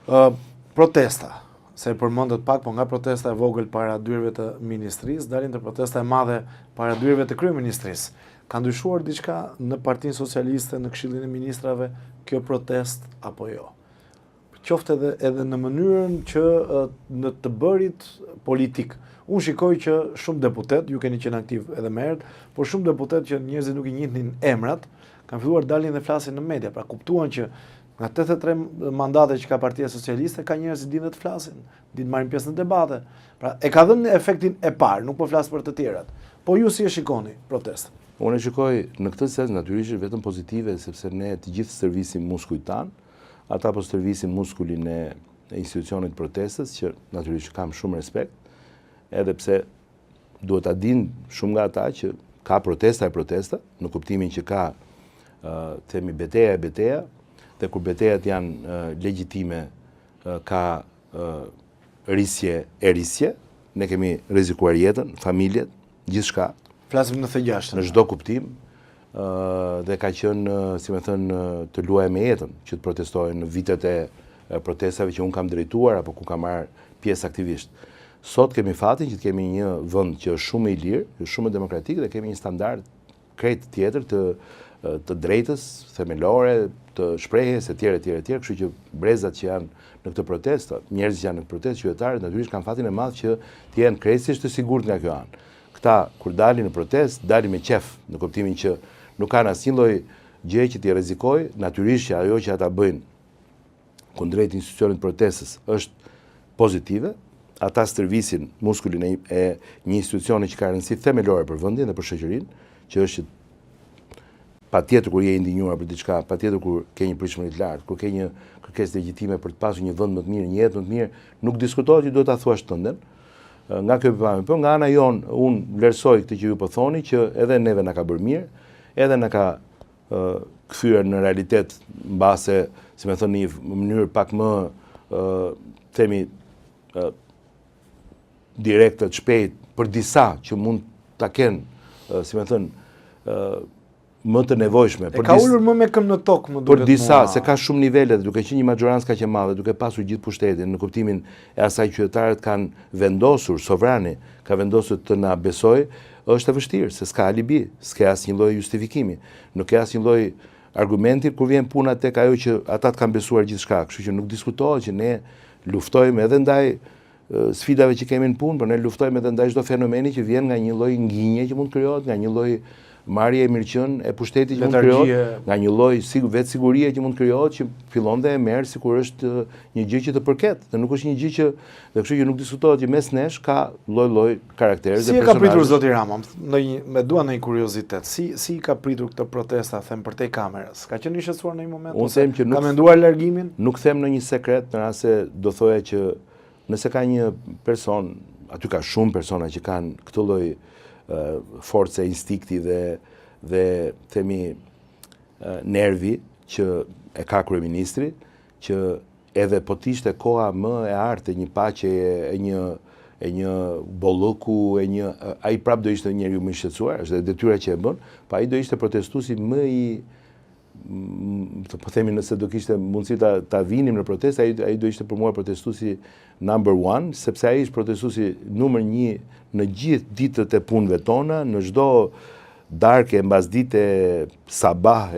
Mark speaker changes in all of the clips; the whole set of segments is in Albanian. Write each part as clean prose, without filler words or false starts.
Speaker 1: Protesta, se përmendet pak, po nga protesta e vogël para dyrëve të ministrisë, dalin të protesta e madhe para dyrëve të kryeministrisë. Ka ndryshuar diçka në Partinë Socialiste, në Këshillin e Ministrave, kjo protest apo jo? Qoftë edhe në mënyrën që në të bërit politik. Unë shikoj që shumë deputet, ju keni qenë aktiv edhe më herët, por shumë deputet që njerëzit nuk i njihnin emrat, kanë filluar dalin dhe flasin në media, pra kuptuan që nga 83 mandate që ka Partia Socialiste, ka njerëz që dinë të flasin, dinë marrin pjesë në debate. Pra e ka dhënë efektin e parë, nuk po flas për të tjerat. Po ju si e shikoni protestën?
Speaker 2: Unë e shikoj në këtë sens natyrisht vetëm pozitive, sepse ne të gjithë servisim muskujt tan, ata po servisin muskulin e institucionit protestës, që natyrisht kam shumë respekt, edhe pse duhet ta dinë shumë nga ata që ka protesta e protesta, në kuptimin që ka themi beteja e beteja, dhe kur betejat janë legjitime, ka rrisje e rrisje, ne kemi rrezikuar jetën, familjet, gjithçka.
Speaker 1: Flasim në thëgjashtë.
Speaker 2: Në çdo kuptim, dhe ka qenë, si më thënë, të luaj me jetën, që të protestojnë në vitet e protestave që unë kam drejtuar, apo ku kam marrë pjesë aktivisht. Sot kemi fatin që të kemi një vend që është shumë i lirë, shumë demokratik, dhe kemi një standard krejt tjetër të drejtës, themelore, të shprehjes, etj, kështu që brezat që janë në këtë protestë, njerëzit që janë në protestë, qytetarët natyrisht kanë fatin e madh që të jenë krejtësisht të sigurt nga kjo anë. Këta kur dalin në protestë, dalin me qef, në kuptimin që nuk kanë asnjë lloj gjë që t'i rrezikojë, natyrisht që ajo që ata bëjnë kundrejt institucionit protestës është pozitive. Ata stërvisin muskulin e një institucioni që ka rëndësi themelore për vendin dhe për shoqërinë, që është patjetër kur je i ndinjuar për diçka, patjetër kur ke një pritshmëri të lartë, kur ke një kërkesë legjitime për të pasur një vend më të mirë, një jetë më të mirë, nuk diskutohet që duhet ta thuash tënden. Nga kjo pikpamje, po nga ana jon, unë vlerësoj këtë që ju po thoni, që edhe neve na ka bërë mirë, edhe na ka kthyer në realitet mbase, si më thoni, në mënyrë pak më themi direkte të shpejt për disa që mund ta kenë, si më thënë, më të nevojshme.
Speaker 1: E ka ulur më me këmbë në tokë, më duket.
Speaker 2: Për disa, se ka shumë nivele, duke qenë një majorancë kaq e madhe, duke pasur gjithë pushtetin, në kuptimin e asaj qytetarët kanë vendosur, sovrani ka vendosur të na besojë, është e vështirë, se s'ka alibi, s'ka asnjë lloj justifikimi, nuk ka asnjë lloj argumenti kur vjen puna tek ajo që ata të kanë besuar gjithçka, kështu që nuk diskutohet që ne luftojmë edhe ndaj sfidave që kemi në punë, por ne luftojmë edhe ndaj çdo fenomeni që vjen nga një lloj nginje që mund krijohet, nga një lloj marrje e mirëqen e pushtetit që mund krijohet, nga një lloj vetë sigurie që mund krijohet, që fillon dhe e merr sikur është një gjë që të përket, dhe nuk është një gjë që, dhe kështu që nuk diskutohet që mes nesh ka lloj karakterë dhe personazhe.
Speaker 1: Si e ka pritur zoti Rama? Me dua ndonjë kuriozitet. Si ka pritur këtë protesta, them përtej kamerës? Ka qenë i shqetësuar në një moment?
Speaker 2: Unë them që
Speaker 1: ka menduar largimin?
Speaker 2: Nuk them në një sekret, në rast se do thoya që nëse ka një person, aty ka shumë persona që kanë këtë lloj force, instikti dhe themi nervi që e ka kryeministri, që edhe po t'ishte koha më e artë e një paqe, e një bollëku, ai prap do ishte njeriu më i shqetësuar, është detyra që e bën, pa ai do ishte protestuesi më i, po themi nëse do kishte mundësi ta vinim në protestë, ai do ishte për mua protestuesi number 1, sepse ai është protestuesi numër 1 në gjithë ditët e punëve tona, në çdo darkë, mbasdite, sabah,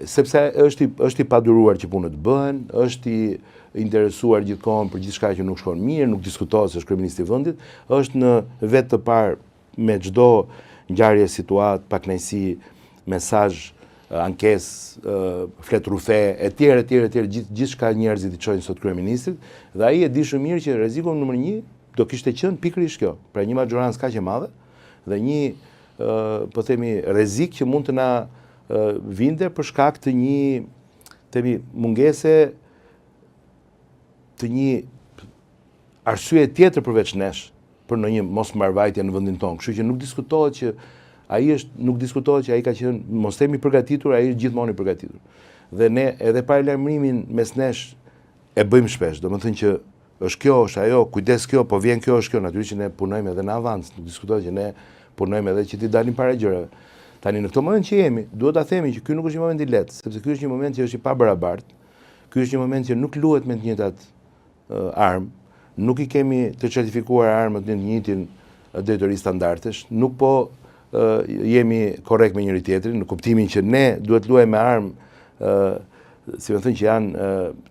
Speaker 2: sepse është i paduruar që punët bëhen, është i interesuar gjithkohon për gjithçka që nuk shkon mirë, nuk diskutohet se është kryeministri i vendit, është në vetë të parë me çdo ngjarje, situatë, pakënaqësi, mesazh, ankesë, fletrufe, etj, gjithçka njerëzit i çojnë sot kryeministrit, dhe ai e di shumë mirë që rreziku numër 1 do kishte qenë pikërisht kjo, pra një majorancë kaq e madhe dhe një, po themi, rrezik që mund të na vinte për shkak të një, themi, mungese të një arsye tjetër përveç nesh për ndonjë mosmarrvajtje në vendin tonë. Kështu që nuk diskutohet që ai ka qenë, mos themi përgatitur, ai është gjithmonë i përgatitur. Dhe ne edhe paralajmërimin mes nesh e bëjmë shpesh, domethënë që është kjo, është ajo, kujdes kjo, po vjen kjo, është kjo, natyrisht që ne punojmë edhe në avans, nuk diskutohet që ne punojmë edhe që t'i dalim para gjërave. Tani në këtë moment që jemi, duhet ta themi që ky nuk është një moment i lehtë, sepse ky është një moment që është i pabarabartë. Ky është një moment që nuk luhet me të njëjtat armë, nuk i kemi të certifikuar armët në të njëjtin drejtori standardesh, nuk po jemi korrekt me njëri tjetrin, në kuptimin që ne duhet luajmë me armë, si më thënë, që janë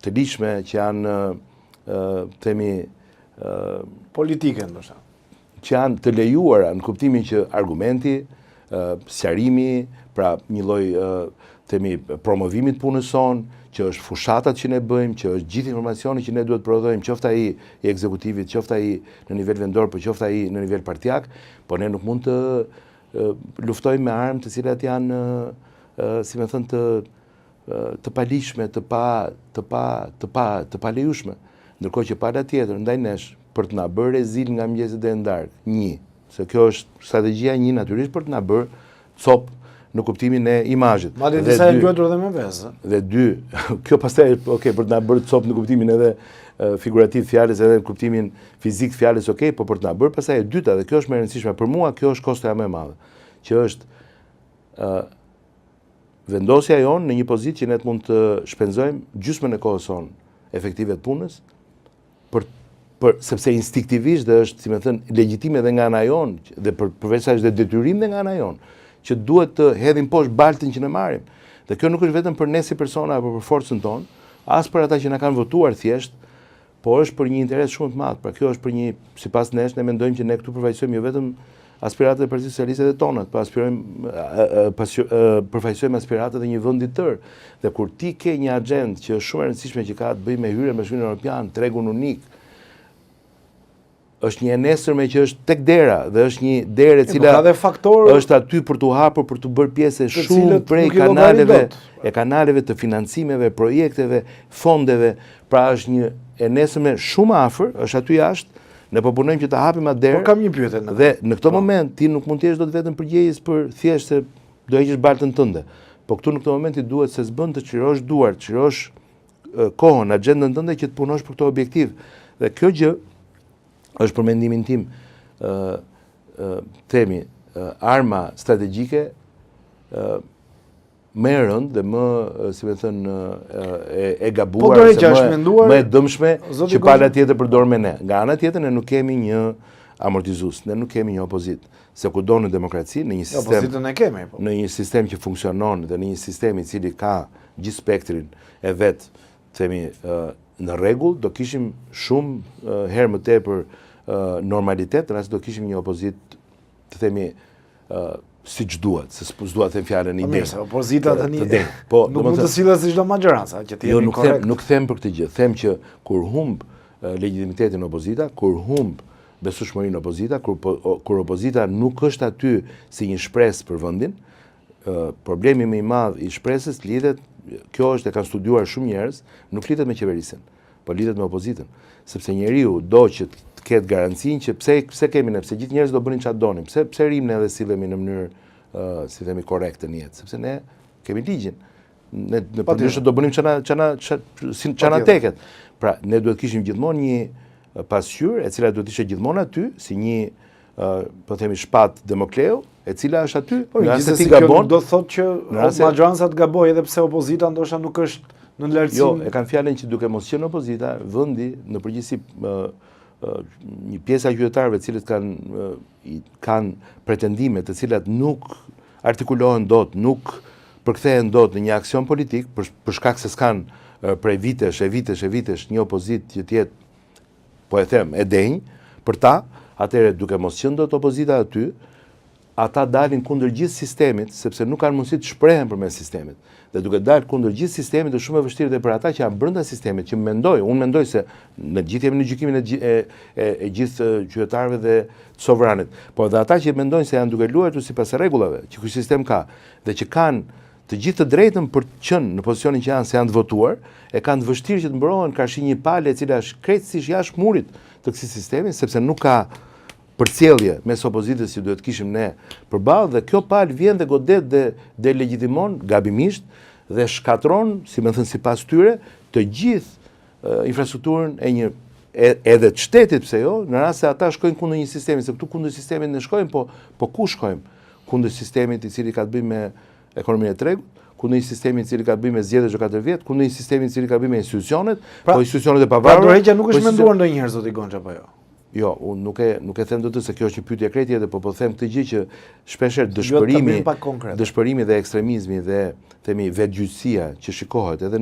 Speaker 2: të lishme, që janë, themi,
Speaker 1: politike, ndoshta.
Speaker 2: Që janë të lejuara në kuptimin që argumenti, sqarimi, pra një lloj themi promovimit punës sonë, që është fushatat që ne bëjmë, që është gjithë informacioni që ne duhet prodhojmë, qoftë ai i ekzekutivit, qoftë ai në nivel vendor, por qoftë ai në nivel partijak, por ne nuk mund të luftojmë me armë të cilat janë, si më thënë, të palishme, të palejueshme. Ndërkohë që pala tjetër ndaj nesh për të na bërë rezil nga mëngjesit deri në darkë. Një, se kjo është strategjia një natyrisht për të na bërë copë në kuptimin e imazhit.
Speaker 1: Madje disa e luajtur edhe me vezë.
Speaker 2: Dhe dy, kjo pastaj për të na bërë copë në kuptimin edhe figurativ fjalës, edhe në kuptimin fizik fjalës, po për të na bërë pastaj e dyta, dhe kjo është më e rëndësishme për mua, kjo është kostoja më e madhe, që është vendosja jonë në një pozitë që ne mund të shpenzojmë gjysmën e kohës sonë efektive të punës, sepse instinktivisht dhe është, si më thënë, legjitime edhe nga ana jonë, dhe përveç sa është dhe detyrim dhe nga ana jonë, që duhet të hedhim poshtë baltin që ne marrim. Dhe kjo nuk është vetëm për ne si persona apo për forcën tonë, as për ata që na kanë votuar thjesht, por është për një interes shumë të madh. Pra kjo është për një, sipas nesh, ne mendojmë që ne këtu përfaqësojmë jo vetëm aspiratët e Partisë Socialiste dhe tonat, por përfaqësojmë aspiratët e një vendi të tërë. Dhe kur ti ke një agjendë që është shumë e rëndësishme që ka të bëjë me hyrjen në Bashkimin Evropian, tregun unik, është një enesërme që është tek dera, dhe është një derë e cila është aty për t'u hapur, për t'u bërë pjesë shumë prej kanaleve të financimeve, projekteve, fondeve. Pra është një enesërme shumë afër, është aty jashtë, ne po punojmë që ta hapim atë derë.
Speaker 1: Por kam një pyetje.
Speaker 2: Dhe në këtë moment ti nuk mund të jesh dot vetëm përgjegjës për thjesht se do heqësh baltën tënde. Po këtu në këtë moment ti duhet se s'bën të çirosh duart, çirosh kohën, agjendën tënde që të punosh për këtë objektiv. Dhe kjo gjë është për mendimin tim themi arma strategjike më e rëndë dhe më, si më thënë, e gabuar, më e dëmshme që pala tjetër përdor me ne. Nga ana tjetër ne nuk kemi një amortizues, ne nuk kemi një opozitë. Se kudo në demokraci, në një sistem,
Speaker 1: opozitën e kemi, po.
Speaker 2: Në një sistem që funksionon dhe në një sistem i cili ka gjithë spektrin e vet, themi, në rregull, do kishim shumë herë më tepër normalitet, në rast do kishim një opozitë, të themi, siç duhet, se s'duhet të them fjalën ide.
Speaker 1: Mirë, opozita tani nuk mund të sillet si çdo maggjorancë, që ti jeni korrekt.
Speaker 2: Nuk them për këtë gjë, them që kur humb legjitimitetin opozita, kur humb besueshmërinë opozita, kur opozita nuk është aty si një shpresë për vendin, problemi më i madh i shpresës lidhet, kjo është e kanë studiuar shumë njerëz, nuk lidhet me qeverisjen, por lidhet me opozitën, sepse njeriu do që të ketë garancinë që pse kemi ne, pse gjithë njerëzit do bënin çfarë donin, pse rrim ne dhe sillemi në mënyrë, si themi, korrekte në jetë, sepse ne kemi ligjin. Ne në përndryshe do bënim çana teket. Pra, ne duhet kishim gjithmonë një pasqyrë e cila duhet ishte gjithmonë aty, si një, po themi, shpat Demokleu, e cila është aty,
Speaker 1: nëse ti gabon, do thotë që maggjoranca të gabojë edhe pse opozita ndoshta nuk është në lartësi.
Speaker 2: Jo, e kanë fjalën që duke mos qenë opozita, vendi në përgjithësi një pjesë e qytetarëve të cilët kanë pretendime të cilat nuk artikulohen dot, nuk përkthehen dot në një aksion politik për shkak se s'kan prej vitesh një opozitë që të jetë, po e them, e denjë për ta, atëherë duke mos qenë dot opozita aty, ata dalin kundër gjithë sistemit, sepse nuk kanë mundësi të shprehen përmes sistemit. Dhe duke dalë kundër gjithë sistemit, është shumë e vështirë dhe për ata që janë brenda sistemit, që unë mendoj se në gjithë jemi në gjykimin e gjithë qytetarëve dhe sovranit, por dhe ata që mendojnë se janë duke luajtur sipas rregullave që ky sistem ka, dhe që kanë të gjithë të drejtën për të qenë në pozicionin që janë se janë të votuar, e kanë të vështirë që të mbrohen karshi një palë e cila është krejtësisht jashtë murit të këtij sistemi, sepse nuk ka përcjellje mes opozitës që duhet kishim ne përballë, dhe kjo palë vjen dhe godet dhe legjitimon gabimisht dhe shkatron, si më thënë sipas tyre, të gjithë infrastrukturën edhe të shtetit, pse jo, në rast se ata shkojnë kundër një sistemi, se këtu kundër sistemit ne shkojmë, po ku shkojmë? Kundër sistemit i cili ka të bëjë me ekonominë e tregut, ku në një sistemi i cili ka bëj me zgjedhje çdo 4 vjet, ku në një sistemi i cili ka bëj me institucionet,
Speaker 1: pra,
Speaker 2: po institucionet e pavarura.
Speaker 1: Pra Dorheqja nuk është menduar ndonjëherë zoti Gonxha apo jo?
Speaker 2: Jo, unë nuk e them dot se kjo është një pyetje e krejtë edhe, po them këtë gjë që shpeshherë dëshpërimi dhe ekstremizmi dhe themi vetgjyqësia që shikohet edhe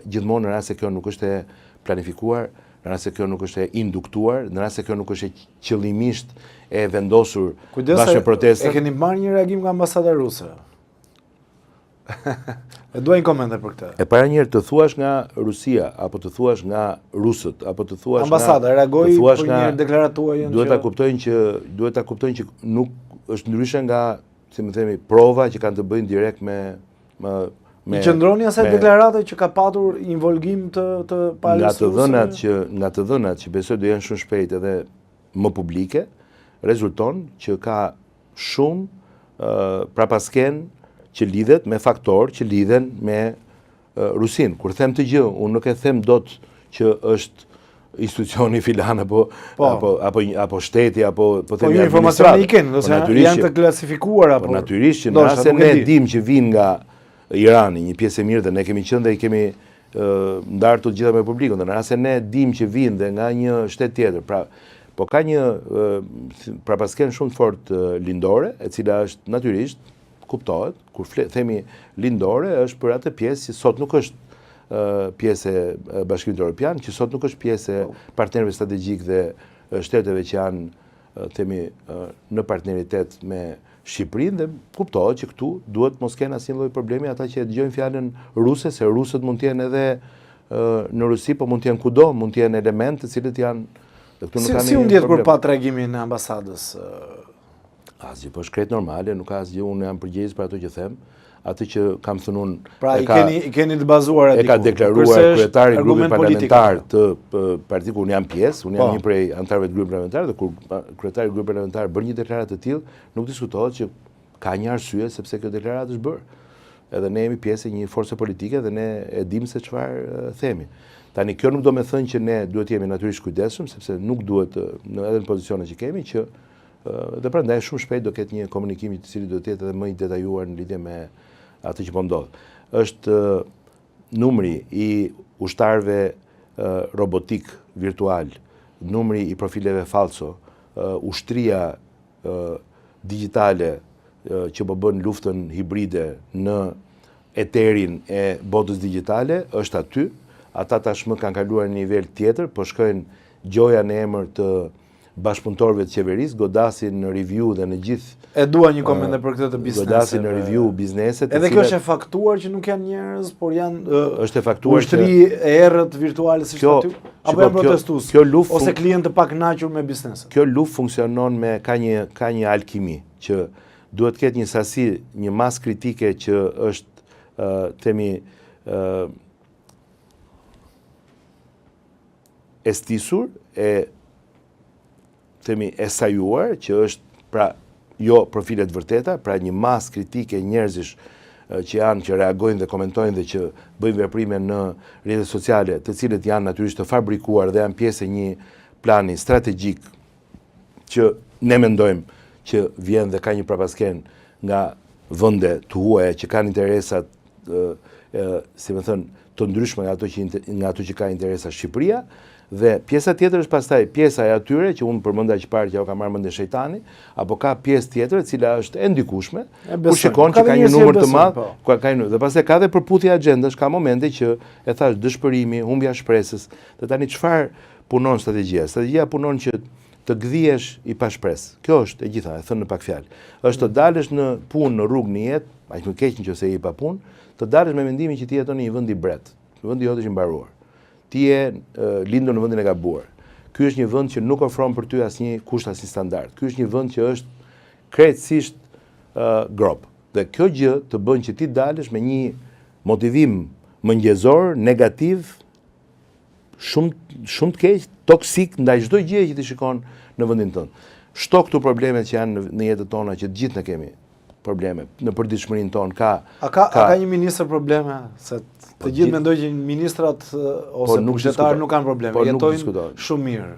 Speaker 2: gjithmonë në rast se kjo nuk është e planifikuar, në rast se kjo nuk është e induktuar, në rast se kjo nuk është e qëllimisht e vendosur bashkë me protestat.
Speaker 1: E keni marrë një reagim nga ambasada ruse? E duaj një komente për këtë.
Speaker 2: E para njëherë të thuash nga Rusia, apo të thuash nga rusët, apo të thuash
Speaker 1: ambasada reagoi për një deklaratë tuaj.
Speaker 2: Duhet ta kuptojnë që nuk është ndryshe nga, si më themi, prova që kanë të bëjnë direkt me
Speaker 1: I qëndroni asaj deklarate që ka patur involgim të palës ruse?
Speaker 2: Nga të dhënat që besoj do janë shumë shpejt edhe më publike, rezulton që ka shumë prapasken që lidhet me faktor që lidhen me Rusin. Kur them të gjë, unë nuk e them dot që është institucioni filan apo shteti apo themi
Speaker 1: administratë. Informacione i kenë, ose janë të klasifikuar apo.
Speaker 2: Po natyrisht që nëse ne dim që vinë nga Irani, një pjesë e mirë dhe ne kemi qenë dhe i kemi ndarë të gjitha me publikun, dhe nëse ne dim që vinë dhe nga një shtet tjetër, pra po ka një prapasken shumë fort lindore, e cila është natyrisht kuptohet, kur themi lindore, është për atë pjesë që sot nuk është pjesë e Bashkimit Evropian, që sot nuk është pjesë e partnerëve strategjik dhe shteteve që janë themi në partneritet me Shqipërinë, dhe kuptohet që këtu duhet mos kenë asnjë lloj problemi ata që dëgjojnë fjalën ruse, se rusët mund të jenë edhe në Rusi, po mund të jenë kudo, mund të jenë elemente të cilët janë
Speaker 1: Si u ndjet kur pa tregimin e ambasadës?
Speaker 2: Asgjë, po shkret normale, nuk ka asgjë, unë jam përgjegjës për ato që them, atë që kam thënë unë.
Speaker 1: Pra i keni të bazuar aty.
Speaker 2: E ka deklaruar kryetari i grupit parlamentar të partisë ku unë jam pjesë, unë jam një prej anëtarëve të grupit parlamentar, dhe kur kryetari i grupit parlamentar bën një deklaratë të tillë, nuk diskutohet që ka një arsye sepse kjo deklaratë është bërë. Edhe ne jemi pjesë e një force politike dhe ne e dim se çfarë themi. Tani kjo nuk do me thënë që ne duhet jemi natyrisht kujdesshëm, sepse nuk duhet edhe në pozicionet që kemi që dhe prandaj shumë shpejt do ketë një komunikim i cili do të jetë edhe më i detajuar në lidhje me atë që po ndodh. Është numri i ushtarëve robotik virtual, numri i profileve falso, ushtria digjitale që po bën luftën hibride në eterin e botës digjitale, është aty. Ata tashmë kanë kaluar në nivel tjetër, po shkojnë gjoja në emër të bashkëpunëtorëve të qeverisë, godasin në review dhe në gjithë.
Speaker 1: E dua një koment për këtë të bizneseve.
Speaker 2: Godasin në review bizneset.
Speaker 1: Edhe kjo është e faktuar që nuk janë njerëz, por janë
Speaker 2: është e faktuar
Speaker 1: ushtri e errët virtuale siç aty, apo janë protestues, ose klientë të pakënaqur me biznesin.
Speaker 2: Kjo luftë funksionon me ka një alkimi që duhet të ketë një sasi, një masë kritike që është themi e stisur, e sajuar, që është pra jo profilet vërteta, pra një masë kritike njerëzish që janë, që reagojnë dhe komentojnë dhe që bëjnë veprime në rrjetet sociale, të cilët janë natyrisht të fabrikuar dhe janë pjesë e një plani strategjik që ne mendojmë që vjen dhe ka një prapasken nga vende të huaja që kanë interesat, si më thënë, të ndryshme nga ato që ka interesa Shqipëria. Dhe pjesa tjetër është pastaj pjesa e atyre që unë përmenda që parë që ka marrë mendje shejtani, apo ka pjesë tjetër e cila është e ndikueshme, ku shikon që ka një numër të madh, dhe pastaj ka dhe përputhje agjendash, ka momente që e thash dëshpërimi, humbja shpresës. Dhe tani çfarë punon strategjia? Strategjia punon që të gdhihesh i pa shpresë. Kjo është e gjitha, e thënë në pak fjalë. Është të dalësh në punë, në rrugë, në jetë, aq më keq nëse je i pa punë, të dalësh me mendimin që ti jeton në një vend i bret, në vendi jote që mbaruar. Ti je lindur në vendin e gabuar. Ky është një vend që nuk ofron për ty asnjë kusht, asnjë standard. Ky është një vend që është krejtësisht grop. Dhe kjo gjë të bën që ti dalësh me një motivim mëngjesor, negativ, shumë të keq, toksik ndaj çdo gjëje që ti shikon në vendin tënd. Shto këtu problemet që janë në jetën tona, që të gjithë ne kemi probleme në përditshmërinë tonë.
Speaker 1: A ka një ministër probleme? Se të gjithë mendojnë që ministrat ose buxhetarë nuk kanë probleme, jetojnë shumë mirë.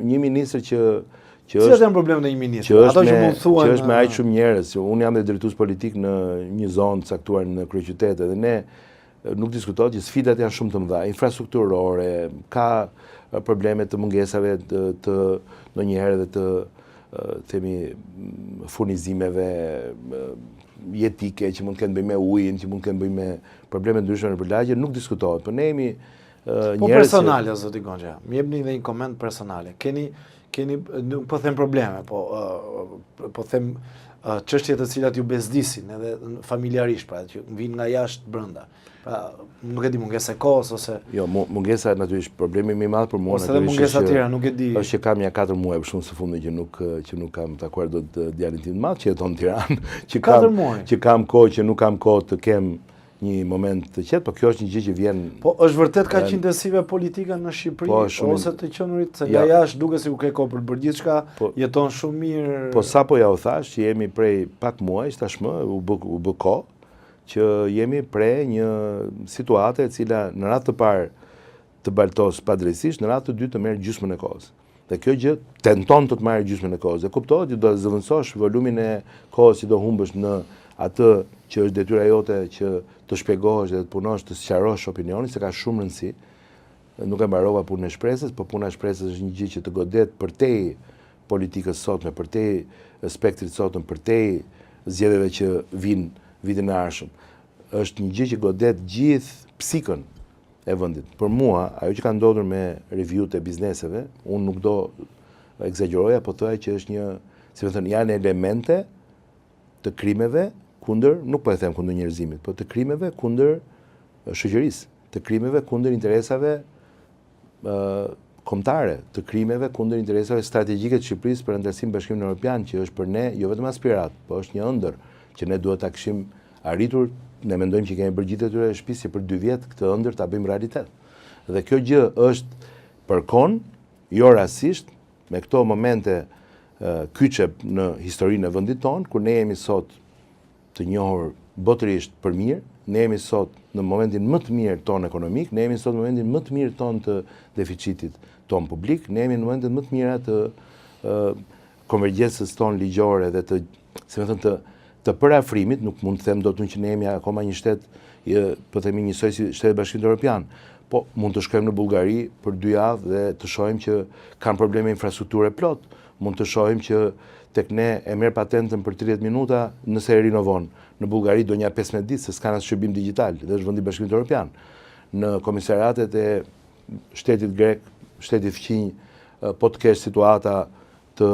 Speaker 2: Një ministër
Speaker 1: Cilat janë problemet e një ministri? Ato që mund thuan
Speaker 2: që është me aq shumë njerëz, që unë jam dhe drejtues politik në një zonë caktuar në kryeqytet dhe ne nuk diskutohet që sfidat janë shumë të mëdha, infrastrukturore, ka probleme të mungesave të ndonjëherë dhe të themi furnizimeve jetike që mund të kenë bëjmë me ujin, që mund të kenë bëjmë me probleme ndryshme në përlagje, nuk diskutohet. Por ne jemi
Speaker 1: po personale, zoti Gonxha. Më jepni edhe një koment personale. Keni nuk po them probleme, po them çështje të cilat ju bezdisin edhe familjarisht, pra që vijnë nga jashtë brenda. Pra, nuk e di mungesa e kohës ose
Speaker 2: jo, mungesa natyrisht problemi më i madh për mua
Speaker 1: natyrisht. Ose mungesa tjera, nuk e di.
Speaker 2: Është që kam ja 4 muaj për shumë së fundi që nuk kam takuar dot djalin tim të madh që jeton në Tiranë, që kam kohë që nuk kam kohë të kem një moment të qetë, por kjo është një gjë që vjen.
Speaker 1: Po është vërtet kaq intensive politika në Shqipëri ose të qenurit se nga jashtë duket se u ke kohë për të bërë gjithçka, jeton shumë mirë.
Speaker 2: Po sapo ja u thash që jemi prej pak muajsh tashmë u bë kohë që jemi prej një situate e cila në radhë të parë të baltos padrejtisht, në radhë të dytë të merr gjysmën e kohës. Dhe kjo gjë tenton të marrë gjysmën e kohës. Dhe kuptohet që do të zëvendësosh volumin e kohës që do humbësh në atë që është detyra jote që të shpjegohesh dhe të punosh, të sqarosh opinionin, se ka shumë rëndësi. Nuk e mbarova punën e shpresës, por puna e shpresës është një gjë që të godet përtej politikës sotme, përtej spektrit sotëm, përtej zgjedhjeve që vinë vitin e ardhshëm. Është një gjë që godet gjithë psikën e vendit. Për mua, ajo që ka ndodhur me review-t e bizneseve, unë nuk do egzageroja, po thoya që është një, si më thënë, janë elemente të krimeve kundër, nuk po e them kundër njerëzimit, po të krimeve kundër shoqërisë, të krimeve kundër interesave kombëtare, të krimeve kundër interesave strategjike të Shqipërisë për anëtarësinë në Bashkimin Evropian, që është për ne jo vetëm aspirat, po është një ëndër që ne duhet ta kishim arritur. Ne mendojmë që kemi bërë gjithë atyre e shtëpisë që për 2 vjet këtë ëndër ta bëjmë realitet. Dhe kjo gjë është përkon, jo rastisht, me këto momente kyçe në historinë e vendit tonë, kur ne jemi sot të njohur botërisht për mirë, ne jemi sot në momentin më të mirë ton ekonomik, ne jemi sot në momentin më të mirë ton të deficitit ton publik, ne jemi në momentin më të mira të konvergjencës ton ligjore dhe të, si më thënë, të përafrimit, nuk mund të them dot që ne jemi akoma një shtet, po themi njësoj si shtetet Bashkimit Evropian, po mund të shkojmë në Bullgari për 2 javë dhe të shohim që kanë probleme infrastrukture plot, mund të shohim që tek ne e merr patentën për 30 minuta nëse e rinovon. Në Bullgari do nja 15 ditë se s'kan as shërbim digjital, dhe është vendi i Bashkimit Evropian. Në komisariatet e shtetit grek, shtetit fqinj, po të kesh situata të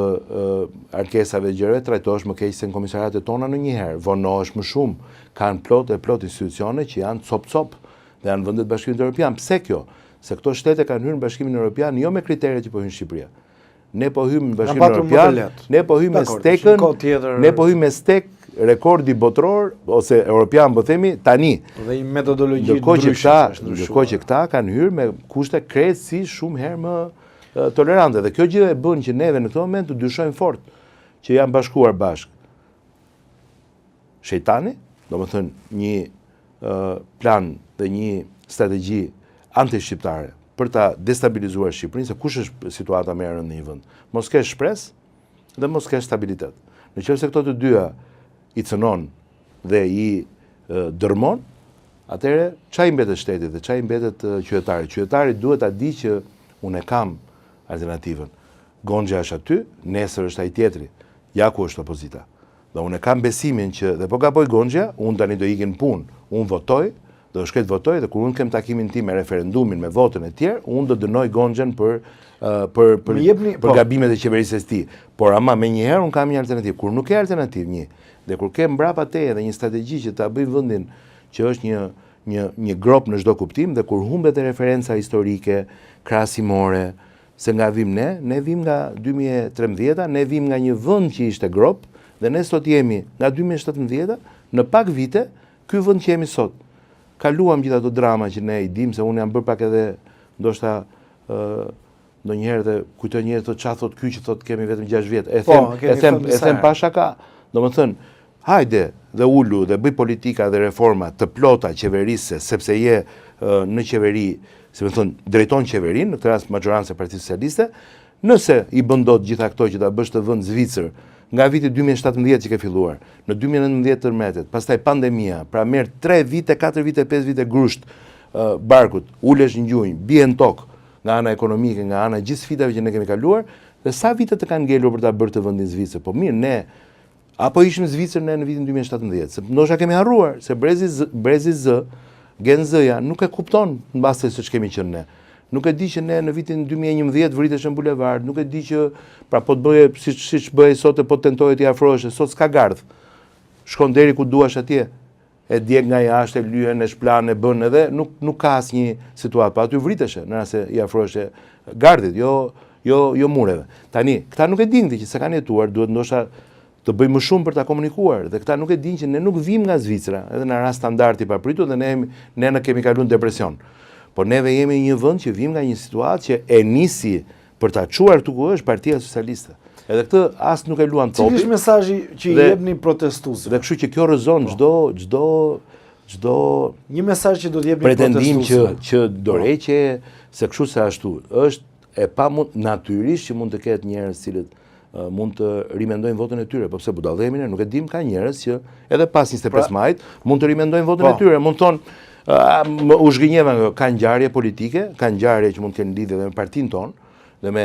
Speaker 2: ankesave gjëre, trajtohesh më keq se në komisariatet tona në një herë, vonohesh më shumë, kanë plot institucione që janë cop dhe janë vendet Bashkimit Evropian. Pse kjo? Se këto shtete kanë hyrë në Bashkimin Evropian jo me kriteret që po hyn Shqipëria. Ne po hymë në Bashkimin Evropian, ne po hymë me stekën, ne po hymë me stek rekordi botror ose europian po themi tani.
Speaker 1: Dhe një metodologji
Speaker 2: ndryshme. Që këta kanë hyrë me kushte krejtësi shumë herë më tolerante. Dhe kjo gjë e bën që neve në këtë moment të dyshojmë fort që janë bashkuar bashkë shejtani, domethënë një plan dhe një strategji anti-shqiptare për ta destabilizuar Shqipërinë, se kush është situata më e rëndë në një vend? Mos kesh shpresë dhe mos kesh stabilitet. Nëse këto të dyja i cënon dhe i dërmon, atëherë çfarë i mbetet shtetit dhe çfarë i mbetet qytetarit? Qytetari duhet ta di që unë kam alternativën. Gonxha është aty, nesër është ai tjetri. Ja ku është opozita. Dhe unë kam besimin që dhe po gaboj Gonxha, unë tani do ikin punë. Unë votoj, do shkoj të votoj dhe kur unë kem takimin tim me referendumin me votën e tjerë, unë do dënoj Gonxhan për gabimet e qeverisë së tij. Por ama menjëherë unë kam një alternativë. Kur nuk ke alternativë dhe kur ke mbrapa teje dhe një strategji që ta bëj vendin që është një grop në çdo kuptim dhe kur humbet e referenca historike, krahasimore, se nga vim ne vim nga 2013, ne vim nga një vend që ishte grop dhe ne sot jemi nga 2017 në pak vite ky vend që jemi sot. Kaluam gjithë ato drama që ne i dim, se unë jam bërë pak edhe ndoshta ndonjëherë dhe kujtoj një herë të çfarë thot ky që thot kemi vetëm 6 vjet. E them pa shaka. Domethënë, hajde dhe ulu dhe bëj politika dhe reforma të plota qeverisë, sepse je në qeveri, si më thënë, drejton qeverinë, në këtë rast majoranca e Partisë Socialiste, Nëse i bën dot gjitha këto që ta bësh të vend Zvicër, nga viti 2017 që ke filluar, në 2019 tërmetet, pastaj pandemia, pra merr 3 vite, 4 vite, 5 vite grusht barkut, ulesh në gjunjë, bie në tokë nga ana ekonomike, nga ana gjithë sfidave që ne kemi kaluar, dhe sa vite të kanë ngelur për ta bërë të vendin Zvicër. Po mirë, ne apo ishim Zvicër ne në vitin 2017, se ndoshta kemi harruar, se Brezi Z, Gen Z-ja nuk e kupton mbase se ç'kemi qenë ne. Nuk e di që ne në vitin 2011 vritesh në bulevard, nuk e di që pra po të bëje siç bëje sot e po tentoje të afrohesh, sot s'ka gardh. Shkon deri ku duash atje. E djeg nga jashtë, e lyen, e shplan, e bën edhe nuk ka asnjë situatë, pa aty vritesh në rast se i afrohesh gardhit, jo mureve. Tani, këta nuk e dinë që se kanë jetuar, duhet ndoshta të bëjmë më shumë për ta komunikuar, dhe këta nuk e dinë që ne nuk vim nga Zvicra, edhe në rast standard i papritur, dhe ne kemi kaluar në depresion. Por neve jemi një vend që vim nga një situatë që e nisi për ta çuar këtu ku është Partia Socialiste. Edhe këtë as nuk e luan topi.
Speaker 1: Cili është mesazhi që i jepni protestuesve?
Speaker 2: Dhe kështu që kjo rrezon çdo
Speaker 1: një mesazh që do të jepni
Speaker 2: pretendim që dorëheqje se kështu se ashtu është e pamund natyrisht që mund të ketë njerëz cilët mund të rimendojnë votën e tyre, po pse budallëmi ne nuk e dim, ka njerëz që edhe pas 25 majit mund të rimendojnë votën e tyre, mund të thonë u zhgënjeva, ka ngjarje politike, ka ngjarje që mund të kenë lidhje dhe me partinë tonë dhe me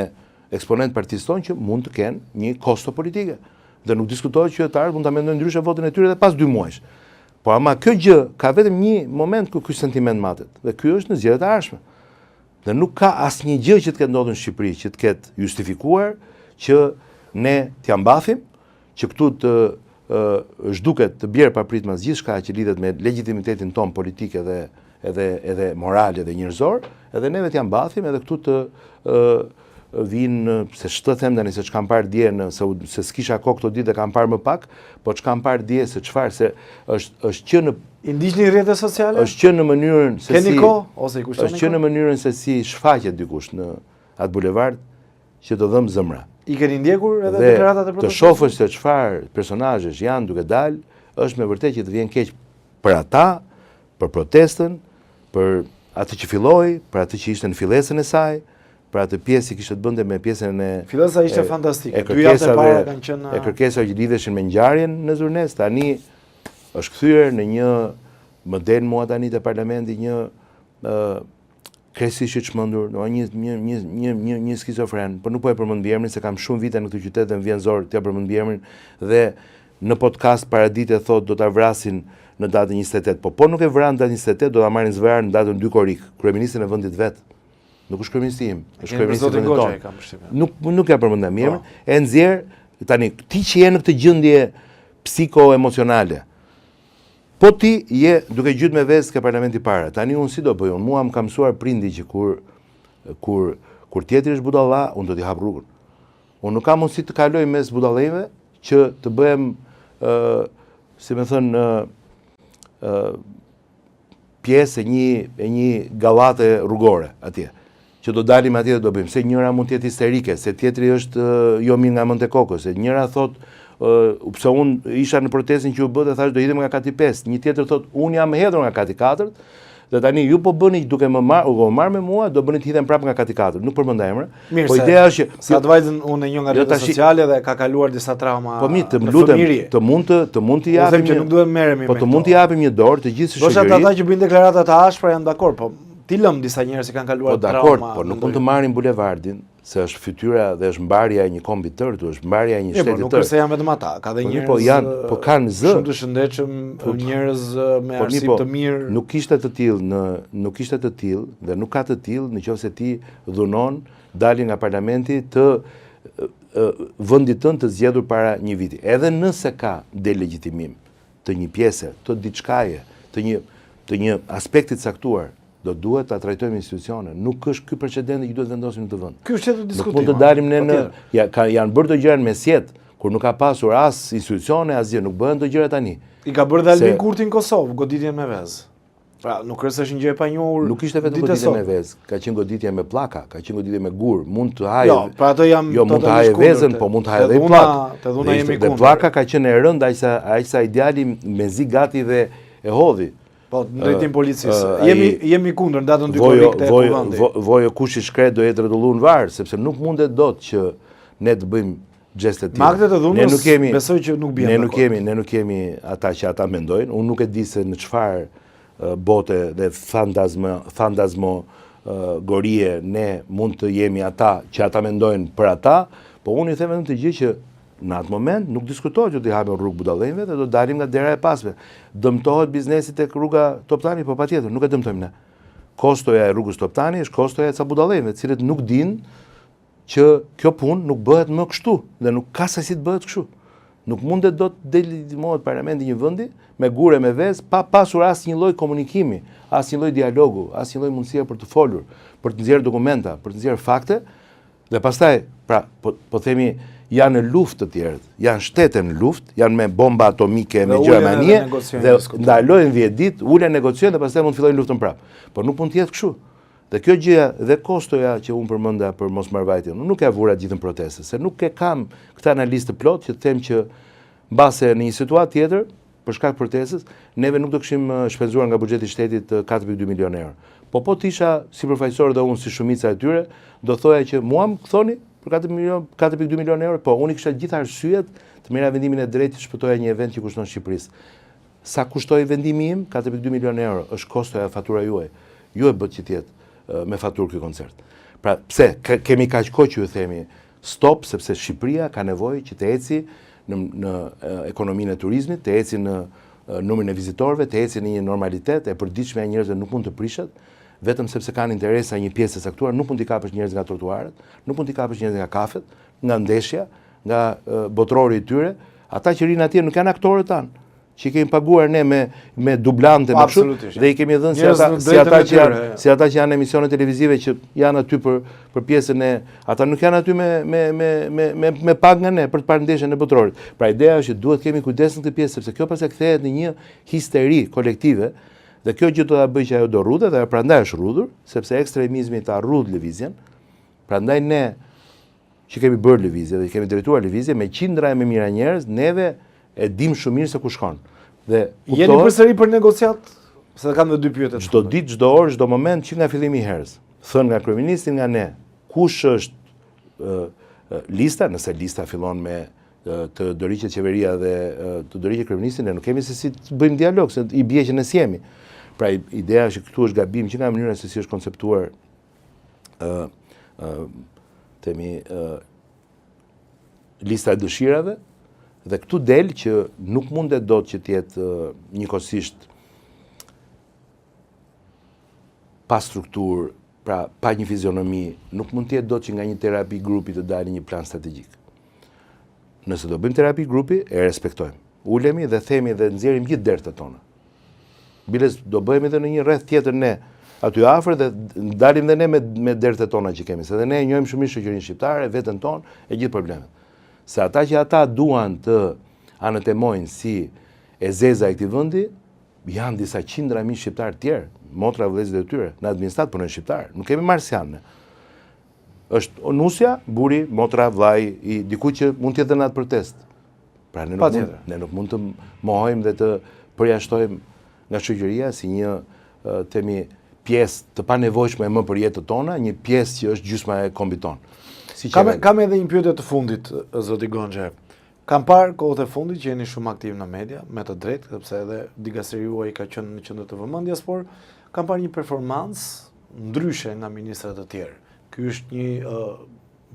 Speaker 2: eksponent partisë tonë që mund të kenë një kosto politike. Dhe nuk diskutohet që qytetarët mund ta mendojnë ndryshe votën e tyre edhe pas 2 muajsh. Po ama kjo gjë ka vetëm një moment ku ky sentiment matet, dhe ky është në zgjedhjet e ardhshme. Dhe nuk ka asnjë gjë që të ketë ndodhur në Shqipëri që të ketë justifikuar që ne t'ja mbathim, që këtu të zhduket të bjerë papritmas gjithçka që lidhet me legitimitetin ton politik edhe moral dhe njerëzor, edhe neve t'ja mbathim edhe këtu të vinë, se ç'të them tani se ç'kam parë dje se s'kisha kohë këto ditë dhe kam parë më pak, po ç'kam parë dje se çfarë se është që në
Speaker 1: i ndiqni rrjetet sociale?
Speaker 2: Është që në mënyrën se
Speaker 1: keni kohë ose i kushtoni?
Speaker 2: Është që në mënyrën se si shfaqet dikush në atë bulevard që të dhëm zëmra.
Speaker 1: I keni ndjekur edhe deklaratat e
Speaker 2: protestës? Të shohësh se çfarë personazhesh janë duke dalë, është me vërtet që të vjen keq për ata, për protestën, për atë që filloi, për atë që ishte në fillesën e saj, për atë pjesë që kishte të bënte me pjesën e
Speaker 1: fillesa ishte fantastike. 2 javë e para kanë qenë
Speaker 2: e kërkesave që lidheshin me ngjarjen në Zurnes, tani është kthyer në një model mua tani te parlamenti një krejtësisht i çmendur, një skizofren, por nuk po e përmend emrin se kam shumë vite në këtë qytet dhe më vjen zor t'ja përmend emrin, dhe në podcast paradite thotë do ta vrasin në datën 28. Po nuk e vran datën 28, do ta marrin zvarr në datën 2 korrik, kryeministin e vendit vet. Nuk është kryeministi im, është kryeministi i vendit tonë. Nuk ja përmendem emrin, e nxjerr tani ti që je në këtë gjendje psiko-emocionale. Po ti je duke gjyt me vezë ke parlamenti para. Tani unë si do bëj? Unë mua më ka mësuar prindi që kur tjetri është budalla, unë do t'i hap rrugën. Unë nuk kam mundësi të kaloj mes budallëve që të bëhem, si më thënë, pjesë e një gallate rrugore atje. Që do dalim atje dhe do bëjmë. Se njëra mund të jetë histerike, se tjetri është jo mirë nga mend e kokës, se njëra thotë pse unë isha në protestin që u bë dhe thash do hidhem nga kati 5, një tjetër thot unë jam hedhur nga kati 4, dhe tani ju po bëni duke më marr me mua, do bëni të hidhem prapë nga kati 4. Nuk përmenda emra. Po ideja është që
Speaker 1: sa të vajzën unë e njoh nga rrjetet sociale dhe ka kaluar disa trauma.
Speaker 2: Po mirë, të lutem, të mund të japim
Speaker 1: që nuk duhet merremi me.
Speaker 2: Po të mund të japim një dorë të gjithë shoqërisë.
Speaker 1: Do ata që bëjnë deklarata të ashpra janë dakord, po ti lëm disa njerëz që kanë kaluar trauma.
Speaker 2: Po dakord, po nuk mund të marrin bulevardin, se është fytyra dhe është mbarja e një kombi tërë, është mbarja e një shteti tërë.
Speaker 1: Po nuk është se janë vetëm ata, ka dhe njerëz.
Speaker 2: Po janë, po kanë zë.
Speaker 1: Shumë të shëndetshëm, njerëz me arsim të mirë.
Speaker 2: Nuk kishte të tillë dhe nuk ka të tillë nëse ti dhunon dalin nga parlamenti të vendit tënd të zgjedhur para një viti. Edhe nëse ka delegitimim të një pjese, të diçkaje, të një aspekti të caktuar, do duhet ta trajtojmë institucione. Nuk është ky precedenti që duhet vendosim në të vend.
Speaker 1: Ky është çdo diskutim.
Speaker 2: Nuk mund të dalim ne në janë bërë të gjëra me sjet, kur nuk ka pasur as institucione as gjë, nuk bëhen të gjëra tani.
Speaker 1: I ka bërë Albin Kurti në Kosovë, goditjen me vezë. Pra, nuk është një gjë e panjohur.
Speaker 2: Nuk ishte vetëm goditje me vezë, ka qenë goditje me pllaka, ka qenë goditje me gur, mund të hajë.
Speaker 1: Jo, pra ato jam
Speaker 2: mund të hajë vezën, po mund të hajë edhe pllak.
Speaker 1: Te dhuna jemi
Speaker 2: kundër. Pllaka ka qenë e rëndë aq sa ideali mezi gati dhe e hodhi.
Speaker 1: Po, në drejtim policisë. Jemi kundër në datën 2 korrik të kuvëndi.
Speaker 2: Vojë kush i shkret do jetë rëdullu në varë, sepse nuk mundet dot që ne të bëjmë gjestet tjera.
Speaker 1: Me aktet e dhunës, besoj që nuk bjen dakord.
Speaker 2: Ne nuk kemi ata që ata mendojnë. Unë nuk e di se në çfarë bote dhe fantasmogorie ne mund të jemi ata që ata mendojnë për ata, po unë i them vetëm të gjithë që në atë moment nuk diskutohet që të hapim rrugë budallëve dhe do dalim nga dera e pasme. Dëmtohet biznesi tek rruga Toptani, po patjetër, nuk e dëmtojmë ne. Kostoja e rrugës Toptani është kostoja e ca budallëve, të cilët nuk dinë që kjo punë nuk bëhet më kështu dhe nuk ka se si të bëhet kështu. Nuk mundet do të delegitimohet parlamenti një vendi me gure me vezë pa pasur asnjë lloj komunikimi, asnjë lloj dialogu, asnjë lloj mundësie për të folur, për të nxjerrë dokumenta, për të nxjerrë fakte dhe pastaj, pra, po themi janë në luftë të tjerët, janë shtete në luftë, janë me bomba atomike, me Gjermanie, dhe ndalojnë 10 ditë, ulen negociojnë dhe pastaj mund të fillojnë luftën prapë. Por nuk mund të jetë kështu. Dhe kjo gjëja dhe kostoja që unë përmenda për mosmarrvajtjen, unë nuk e vura gjithën proteste, se nuk e kam këtë analistë plot që të them që mbase në një situatë tjetër, për shkak protestës, neve nuk do kishim shpenzuar nga buxheti i shtetit 4.2 milionë euro. Po të isha si përfaqësor dhe unë si shumica e tyre, do thoja që mua më thoni për 4.2 milionë euro, po unë i kisha gjitha arsyet të merra vendimin e drejtë të shpëtoja një event që kushton Shqipërisë. Sa kushtoi vendimi im? 4.2 milionë euro, është kostoja fatura juaj. Ju e bët që të jetë me faturë ky koncert. Pra, pse kemi kaq kohë që ju themi stop, sepse Shqipëria ka nevojë që të eci në ekonominë e turizmit, të eci në numrin e vizitorëve, të eci në një normalitet e përditshme e njerëzve nuk mund të prishet, vetëm sepse kanë interesa një pjesë të caktuar, nuk mund t'i kapësh njerëz nga trotuarët, nuk mund t'i kapësh njerëz nga kafet, nga ndeshja, nga botrori i tyre. Ata që rinë atje nuk janë aktorët tanë, që i kemi paguar ne me dublante më kështu dhe i kemi dhënë si ata që janë emisione televizive që janë aty për pjesën e ata nuk janë aty me pagë nga ne për të parë ndeshjen e botrorit. Pra ideja është që duhet kemi kujdes në këtë pjesë sepse kjo pastaj kthehet në një histeri kolektive dhe kjo gjë do ta bëjë që ajo do rrudhe dhe prandaj është rrudhur sepse ekstremizmi ta rrudh lëvizjen. Prandaj ne që kemi bërë lëvizje dhe kemi drejtuar lëvizje me qindra e me mira njerëz, neve e dim shumë mirë se ku shkon. Dhe
Speaker 1: jeni përsëri për negociat? Se kanë dhe dy pyetje.
Speaker 2: Çdo ditë, çdo orë, çdo moment që nga fillimi i herës. Thënë nga kryeministri, nga ne, kush është lista, nëse lista fillon me të doriqet qeveria dhe të doriqet kryeministri, ne nuk kemi se si të bëjmë dialog, se i bie që ne sjemi. Pra ideja është që këtu është gabim që nga mënyra se si është konceptuar lista e dëshirave. Dhe këtu del që nuk mundet dot që t'jetë njëkohësisht pa strukturë, pra pa një fizionomi, nuk mund t'jetë dot që nga një terapi grupi të dalë një plan strategjik. Nëse do bëjmë terapi grupi, e respektojmë. Ulemi dhe themi dhe nxjerrim gjithë dertë tona. Biles do bëjmë edhe në një rreth tjetër ne aty afër dhe dalim dhe ne me dertë tona që kemi, se dhe ne e njohim shumë mirë shoqërinë shqiptare, veten tonë e gjithë problemet. Se ata që ata duan të anëtemojnë si e zeza e këtij vendi, janë disa qindra mijë shqiptarë tjerë, motra vëllezërit e tyre, në administrat punojnë shqiptarë, nuk kemi marsianë. Është nusja, buri, motra, vllai i dikujt që mund të jetë në atë protest. Pra ne nuk mund të mohojmë dhe të përjashtojmë nga shoqëria si një themi pjesë të panevojshme më për jetën tona, një pjesë që është gjysma e kombit tonë.
Speaker 1: Kam edhe një pyetje të fundit, zoti Gonxhe. Kam parë kohët e fundit që jeni shumë aktiv në media, me të drejtë, sepse edhe dikasteri juaj ka qenë në qendër të vëmendjes, por kam parë një performancë ndryshe nga ministrat e tjerë. Ky është një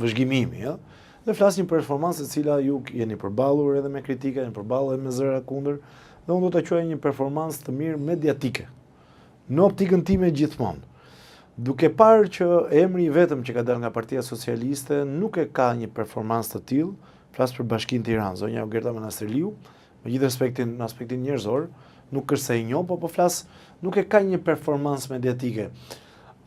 Speaker 1: vëzhgimimi, ja? Dhe flas një performancë e cila ju jeni përballur edhe me kritika, jeni përballur edhe me zëra kundër, dhe unë do ta quaj një performancë të mirë mediatike. Në optikën time gjithmonë. Duke parë që emri vetëm që ka dalë nga Partia Socialiste nuk e ka një performancë të tillë, flas për Bashkinë Tiranë, zonja Ogerta Menasterliu, me gjithë respektin në aspektin njerëzor, nuk është se i njoh, po flas, nuk e ka një performancë mediatike.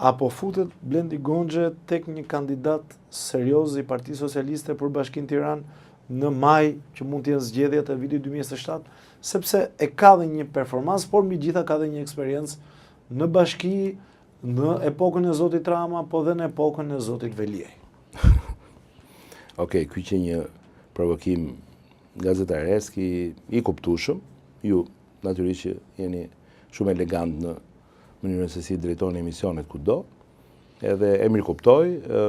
Speaker 1: Apo futet Blendi Gonxhe tek një kandidat serioz i Partisë Socialiste për Bashkinë Tiranë në maj që mund të jenë zgjedhjet e vitit 2027, sepse e ka dhe një performancë, por mbi gjitha ka dhe një eksperiencë në bashki, në epokën e Zotit Rama, po dhe në epokën e Zotit Veliaj.
Speaker 2: Okej, ky që një provokim gazetaresk i kuptueshëm. Ju natyrisht që jeni shumë elegant në mënyrën se si drejton emisionet kudo. Edhe e mirë kuptoj,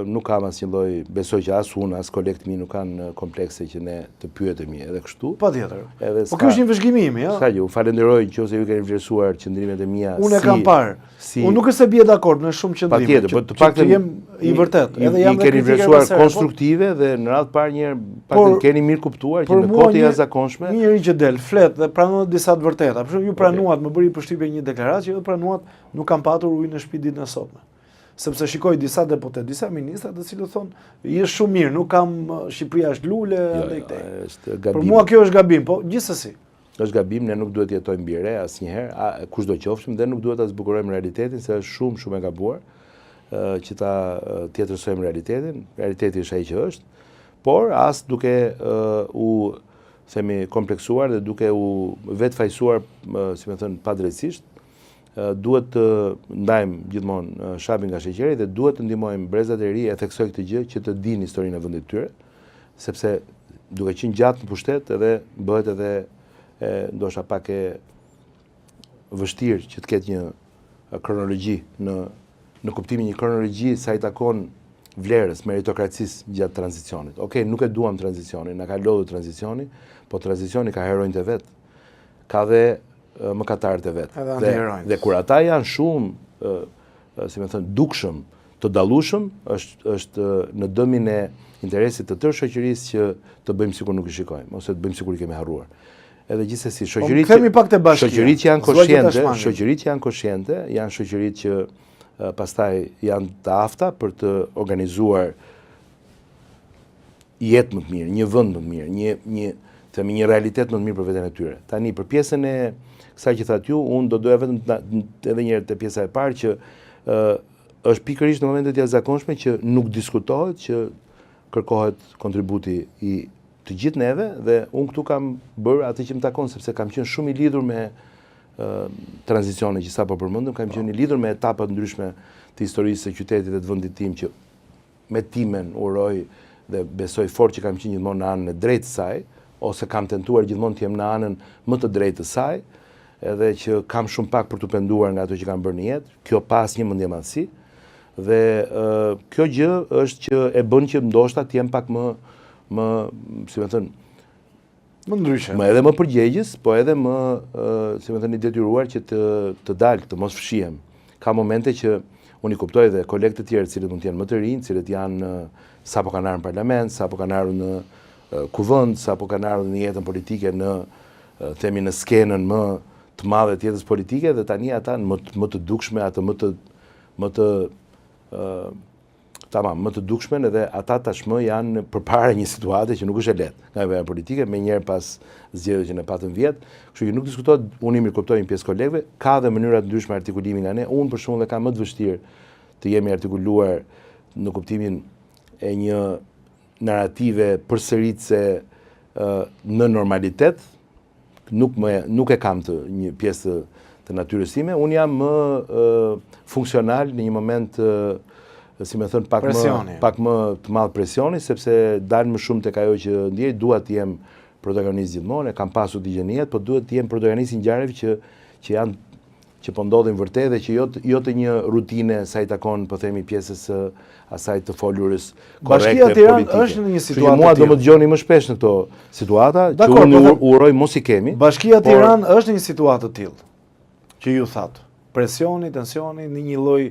Speaker 2: nuk kam asnjë lloj, besoj që as unë, as kolegët mi nuk kanë komplekse që ne të pyetemi edhe kështu.
Speaker 1: Patjetër.
Speaker 2: Edhe
Speaker 1: Po kjo është një vëzhgim im, ja.
Speaker 2: Ska gjë, falenderoj nëse ju keni vlerësuar qëndrimet e mia.
Speaker 1: Unë e kam parë. Unë nuk është se bie dakord në shumë qëndrime.
Speaker 2: Patjetër, por të paktën
Speaker 1: jem i vërtet. Edhe jam
Speaker 2: keni vlerësuar konstruktive dhe në radhë parë një herë paktën keni mirë kuptuar që në kohë të jashtëzakonshme.
Speaker 1: Një njerëz që del, flet dhe pranon disa të vërteta. Për shembull, ju pranuat, më bëri përshtypje një deklaratë që ju pranuat nuk kam patur ujë në shtëpi ditën e sotme. Sepse shikoj disa deputet, disa ministra të cilët thonë, je shumë mirë, nuk kam Shqipëria është lule dhe këtej. Për mua kjo është gabim, po gjithsesi.
Speaker 2: Është gabim, ne nuk duhet jetojmë mbi re asnjëherë, kushdo qofshim dhe nuk duhet ta zbukurojmë realitetin se është shumë e gabuar që ta tjetërsojmë realitetin. Realiteti është ai që është, por as duke u themi kompleksuar dhe duke u vetfajsuar, si më thënë, padrejtisht. Duhet të ndajmë gjithmonë shapin nga sheqeri dhe duhet të ndihmojmë brezat e ri, e theksoj këtë gjë, që të dinë historinë e vendit tyre, sepse duke qenë gjatë në pushtet edhe bëhet edhe ndoshta pak e vështirë që të ketë një kronologji në kuptimin një kronologji sa i takon vlerës, meritokracisë gjatë tranzicionit. Okej, nuk e duam tranzicionin, na ka lodhur tranzicioni, po tranzicioni ka heronjtë e vet. Ka dhe mëkatarët e vetë. Dhe kur ata janë shumë, si më thënë, dukshëm, të dallueshëm, është në dëmin e interesit të tërë shoqërisë që të bëjmë sikur nuk i shikojmë, ose të bëjmë sikur i kemi harruar. Edhe gjithsesi, shoqëritë që janë koshjente, janë shoqëritë që pastaj janë të afta për të organizuar jetë më të mirë, një vend më të mirë, një realitet më të mirë për veten e tyre. Tani për pjesën e kësaj që thatë ju, unë do doja vetëm edhe një herë te pjesa e parë që është pikërisht në momentet e jashtëzakonshme që nuk diskutohet, që kërkohet kontributi i të gjithë neve dhe unë këtu kam bërë atë që më takon sepse kam qenë shumë i lidhur me tranzicionin që sapo përmendëm, kam qenë i lidhur me etapa të ndryshme të historisë së qytetit dhe të vendit tim që me timen uroj dhe besoj fort që kam qenë gjithmonë në anën e drejtë të saj, ose kam tentuar gjithmonë të jem në anën më të drejtë të saj, edhe që kam shumë pak për të penduar nga ato që kam bërë në jetë, kjo pas një mendjemadhësi, dhe kjo gjë është që e bën që ndoshta të jem pak më, si më thënë,
Speaker 1: më ndryshe.
Speaker 2: Edhe më përgjegjës, po edhe më, si më thënë, i detyruar që të dalë, të mos fshihem. Ka momente që unë i kuptoj dhe kolegët e tjerë cilët mund të jenë më të rinj, cilët janë sapo kanë ardhur në parlament, sapo kanë ardhur në kuvend, sapo kanë ardhur në jetën politike themi në skenën më të madhe të jetës politike dhe tani ata më të dukshme, atë më të dukshme edhe ata tashmë janë përpara një situate që nuk është e lehtë nga vepra politike, me njerë pas zgjedhjeve që ne patëm vjet, kështu që nuk diskutohet, unë i mirë kuptoj një pjesë kolegëve, ka dhe mënyra të ndryshme artikulimi nga ne, unë për shkakun dhe kam më të vështirë të jemi artikuluar në kuptimin e një narrative përsëritse në normalitet, nuk e kam të një pjesë të natyrës time, unë jam më funksional në një moment, si me thënë, pak më të madh presioni, sepse dalë më shumë tek ajo që ndjej, dua të jem protagonist gjithmonë, e kam pasur të gjeniet, po duhet të jem protagonist i ngjarjeve që po ndodhin vërtet dhe që jo të një rutine sa i takon, po themi, pjesës asaj të folurës korrekte politike.
Speaker 1: Bashkia Tiranë është në një situatë
Speaker 2: të mua do më dëgjoni më shpesh në këto situata, që unë uroj mos i kemi.
Speaker 1: Bashkia Tiranë është në një situatë të tillë, që ju thatë, presioni, tensioni, në një lloj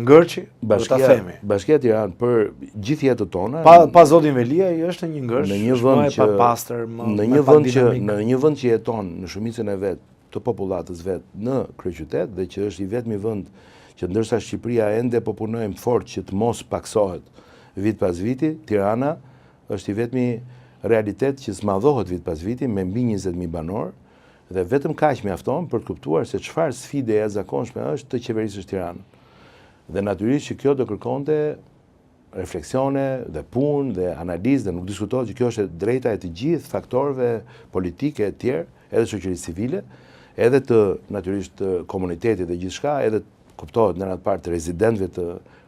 Speaker 1: ngërçi, do ta themi.
Speaker 2: Bashkia Tiranë për gjithë jetën tonë,
Speaker 1: pa zotin Velia, është në një ngërç,
Speaker 2: në një vend që jeton në shumicën e vet të popullatës vet në kryeqytet dhe që është i vetmi vend që ndërsa Shqipëria ende po punojmë fort që të mos paksohet vit pas viti, Tirana është i vetmi realitet që zmadhohet vit pas viti me mbi 20.000 banor dhe vetëm kaq mjafton për të kuptuar se çfarë sfide e jashtëzakonshme është të qeverisësh Tiranën. Dhe natyrisht që kjo do kërkonte refleksione dhe punë dhe analizë dhe nuk diskutohet që kjo është e drejta e të gjithë faktorëve politike e tjerë, edhe shoqërisë civile, edhe të natyrisht komunitetit dhe gjithçka, edhe kuptohet në atë parë të rezidentëve të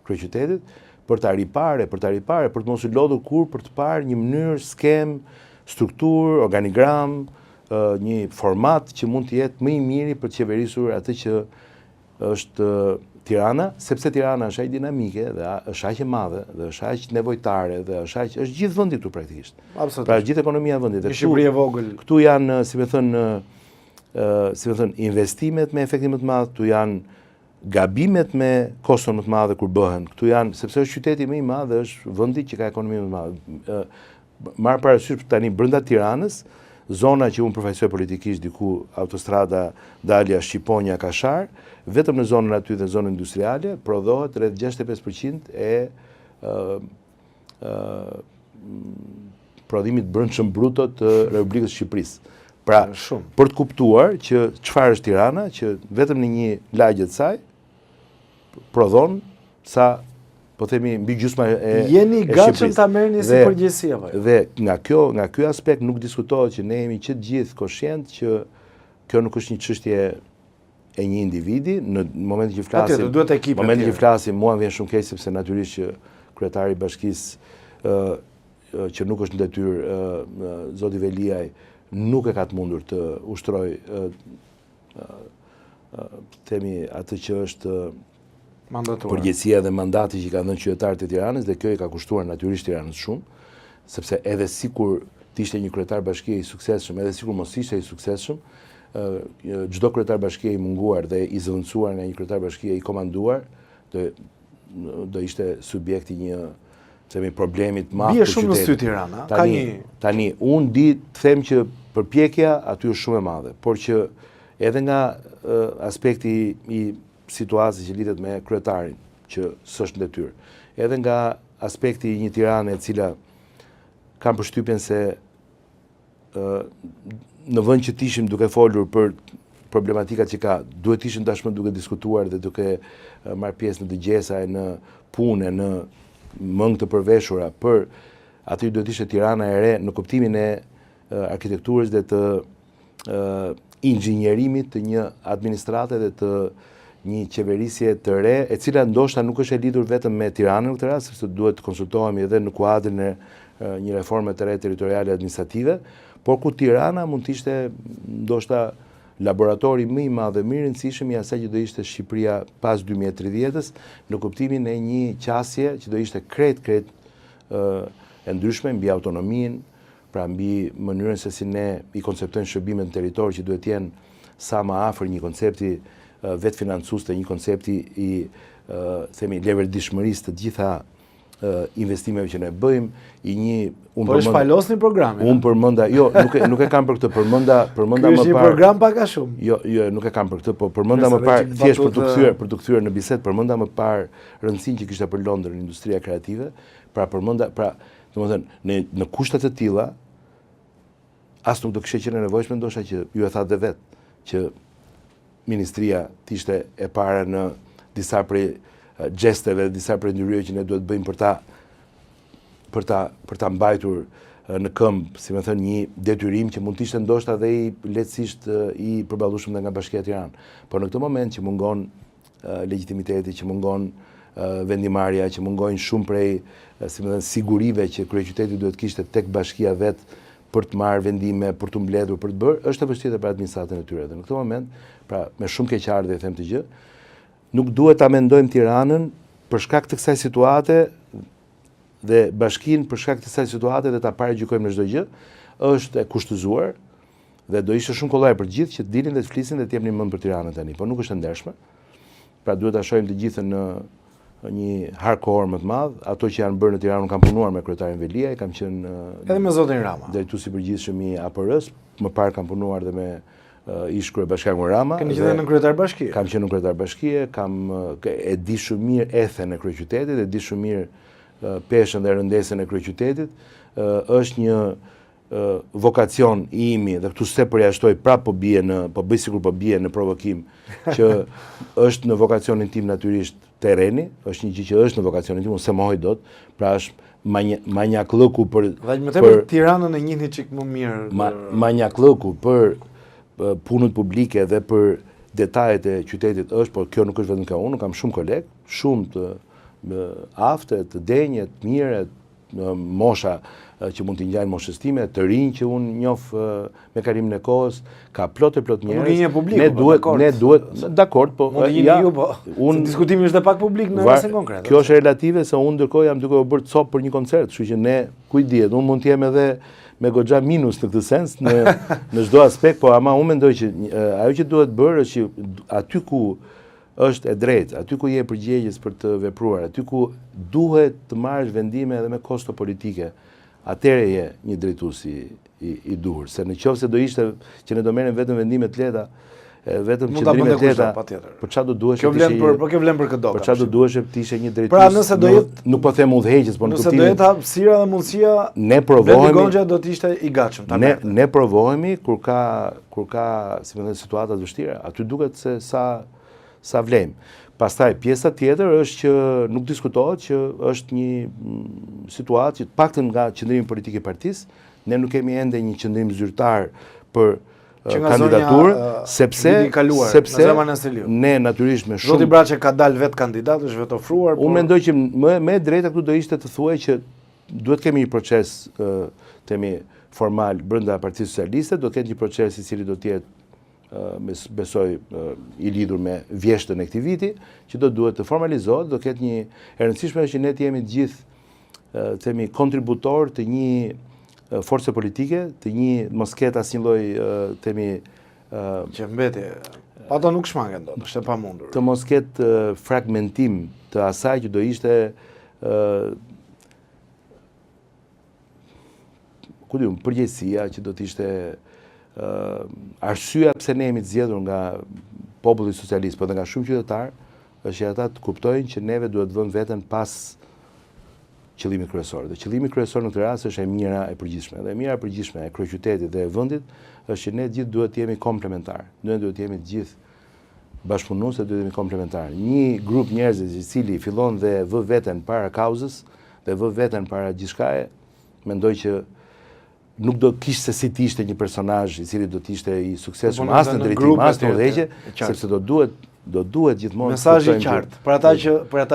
Speaker 2: kryeqytetit, për të ripare, për të mos u lodhur kur për të parë një mënyrë, skem, strukturë, organigram, një format që mund të jetë më i miri për të qeverisur atë që është Tirana, sepse Tirana është aq dinamike dhe është aq e madhe dhe është aq nevojtare dhe është gjithë vendi këtu praktikisht.
Speaker 1: Absolutisht.
Speaker 2: Pra gjithë ekonomia e vendit.
Speaker 1: Një Shqipëri e vogël.
Speaker 2: Këtu janë, si më thënë, investimet me efektin më të madh, këtu janë gabimet me koston më të madhe kur bëhen. Këtu janë, sepse është qyteti më i madh dhe është vendi që ka ekonomi më të madhe. Marr parasysh tani brenda Tiranës, zona që unë përfaqësoj politikisht diku autostrada Dalja Shqiponia Kashar, vetëm në zonën aty dhe zonën industriale prodhohet rreth 65% e prodhimit brendshëm bruto të Republikës Shqipërisë. Pra, për të kuptuar që çfarë është Tirana, që vetëm në një lagje të saj prodhon sa po themi mbi gjysma e
Speaker 1: jeni gatshëm ta merrni si përgjegjësi apo?
Speaker 2: Dhe nga ky aspekt nuk diskutohet që ne jemi që të gjithë koshient që kjo nuk është një çështje e një individi. Në momentin që flasim, momentin që flasim, mua më vjen shumë keq sepse natyrisht që kryetari i bashkisë që nuk është në detyrë zoti Veliaj nuk e ka të mundur të ushtroj themi atë që është përgjegjësia dhe mandati që i ka dhënë qytetarët e Tiranës dhe kjo i ka kushtuar natyrisht Tiranës shumë, sepse edhe sikur të ishte një kryetar bashkie i suksesshëm, edhe sikur mos ishte i suksesshëm, çdo kryetar bashkie i munguar dhe i zëvendësuar nga një kryetar bashkie i komanduar do ishte subjekti një themi problemi të madh.
Speaker 1: Bie shumë në sy Tirana.
Speaker 2: Tani unë di të them që përpjekja aty është shumë e madhe, por që edhe nga aspekti i situatës që lidhet me kryetarin, që s'është në detyrë, edhe nga aspekti i një Tirane e cila kam përshtypjen se në vend që t'ishim duke folur për problematikat që ka, duhet ishim tashmë duke diskutuar dhe duke marrë pjesë në dëgjesa e në punë, në mëngë të përveshura, për aty duhet ishte Tirana e re në kuptimin e arkitekturës dhe të inxhinierimit të një administrate dhe të një qeverisje të re, e cila ndoshta nuk është e lidhur vetëm me Tiranën në këtë rast, sepse duhet të konsultohemi edhe në kuadrin e një reforme të re territoriale administrative, por ku Tirana mund të ishte ndoshta laboratori më i madh dhe më i rëndësishëm i asaj që do ishte Shqipëria pas 2030-s, në kuptimin e një qasje që do ishte krejt e ndryshme mbi autonominë, pra mbi mënyrën se si ne i konceptojmë shërbimet në territor që duhet jenë sa më afër një koncepti vetë financues të një koncepti i themi leverdishmërisë të gjitha investimeve që ne bëjmë, i një
Speaker 1: po e shfalosni programin.
Speaker 2: Unë përmenda, jo, nuk e kam për këtë, përmenda më parë.
Speaker 1: Ky është një program pak a shumë.
Speaker 2: Jo, nuk e kam për këtë, po përmenda më parë, thjesht për të kthyer në bisedë, përmenda më parë rëndësinë që kishte për Londrën industria kreative, domethënë në kushte të tilla as nuk do kishte qenë nevojshme ndoshta që ju e thatë vetë që ministria t'ishte e para në disa prej gjesteve, disa prej ndryrave që ne duhet bëjmë për ta mbajtur në këmbë, si më thënë, një detyrim që mund të ishte ndoshta dhe i lehtësisht i përballueshëm dhe nga Bashkia e Tiranës. Por në këtë moment që mungon legitimiteti, që mungon vendimarrja, që mungojnë shumë prej, si më thënë, sigurive që kryeqyteti duhet kishte tek bashkia vet për të marrë vendime, për të mbledhur, për të bërë, është e vështirë për administratën e tyre. Dhe në këtë moment, pra me shumë keqardhje them të gjë, nuk duhet ta mendojmë Tiranën për shkak të kësaj situate dhe bashkinë për shkak të kësaj situate dhe ta paragjykojmë në çdo gjë, është e kushtëzuar dhe do ishte shumë kollaj për gjithë që të dilin dhe të flisin dhe të jepnin mend për Tiranën tani, por nuk është e ndershme. Pra duhet ta shohim të gjithën në një hardcore më të madh, ato që janë bërë në Tiranë, kam punuar me kryetarin Veliaj, kam qenë
Speaker 1: edhe me zotin Rama.
Speaker 2: Drejtues i përgjithshëm i APR-s, më parë kam punuar dhe me ish kryebashkiakun Rama.
Speaker 1: Keni qenë në kryetar bashkie?
Speaker 2: Kam qenë në kryetar bashkie, e di shumë mirë ethen e kryeqytetit, e di shumë mirë peshën dhe rëndesën e kryeqytetit. Është një vokacion i imi dhe këtu se përjashtoj prap po bëj sikur po bie në provokim që është në vokacionin tim natyrisht terreni, është një gjë që është në vokacionin tim, unë se mohoj dot, pra është manjaklëku për
Speaker 1: dhe më tepër Tiranën e njihni çik më mirë.
Speaker 2: Manjaklëku për punët publike dhe për detajet e qytetit është, por kjo nuk është vetëm ka unë, kam shumë kolegë, shumë të aftë, të denjë, të mirë, mosha që mund t'i ngjajnë moshës time, të rinj që unë njoh me kalimin e kohës, ka plot njerëz.
Speaker 1: Nuk je publik.
Speaker 2: Ne duhet, dakord, po
Speaker 1: mund të jeni ju, po. Diskutimi është edhe pak publik në rastin konkret.
Speaker 2: Kjo është relative se unë ndërkohë jam duke u bërë cop për një koncert, kështu që ne kujt dihet, unë mund të jem edhe me goxha minus në këtë sens në çdo aspekt, po ama unë mendoj që ajo që duhet bërë është që aty ku është e drejtë, aty ku je përgjegjës për të vepruar, aty ku duhet të marrësh vendime edhe me kosto politike, atëherë je një drejtues i duhur. Se në qoftë se do ishte që ne do merrem vetëm vendime të lehta, vetëm qëndrime të lehta, për çfarë do duhesh
Speaker 1: të ishe? Po kjo vlen për këtë.
Speaker 2: Për çfarë do duhesh të ishe një drejtues?
Speaker 1: Pra nëse do jetë,
Speaker 2: nuk po them udhëheqës, por në kuptimin.
Speaker 1: Nëse do jetë hapësira dhe mundësia,
Speaker 2: ne provohemi.
Speaker 1: Gonxha do të ishte i gatshëm.
Speaker 2: Ne provohemi kur ka, si më thënë, situata të vështira. Aty duket se sa vlejmë. Pastaj pjesa tjetër është që nuk diskutohet që është një situatë që të paktën nga qendrimi politik i partisë, ne nuk kemi ende një qendrim zyrtar për kandidaturë, sepse ne natyrisht me shumë.
Speaker 1: Zoti Braçe ka dalë vetë kandidat, është vetë ofruar.
Speaker 2: Unë mendoj që më e drejta këtu do ishte të thuaj që duhet kemi një proces themi formal brenda Partisë Socialiste, do të ketë një proces i cili do të jetë besoj i lidhur me vjeshtën e këtij viti, që do duhet të formalizohet, do ketë një e rëndësishme që ne të jemi të gjithë themi kontributor të një force politike, të një mos ketë asnjë lloj themi
Speaker 1: që mbeti. Ato nuk shmangen dot, është e pamundur.
Speaker 2: Të mos ketë fragmentim të asaj që do ishte ku diun, përgjegjësia që do të ishte arsyeja pse ne jemi të zgjedhur nga populli socialist, por edhe nga shumë qytetarë, është që ata të kuptojnë që neve duhet të vëmë veten pas qëllimit kryesor. Dhe qëllimi kryesor në këtë rast është e mira e përgjithshme. Dhe e mira e përgjithshme e kryeqytetit dhe e vendit është që ne gjithë duhet të jemi komplementar. Ne duhet të jemi të gjithë bashkëpunues, duhet të jemi komplementar. Një grup njerëzish i cili fillon dhe vë veten para kauzës dhe vë veten para gjithçkaje, mendoj që nuk do kishte se si të ishte një personazh i cili do të ishte i suksesshëm as në drejtim as në udhëheqje, sepse do duhet gjithmonë
Speaker 1: mesazhi i qartë për ata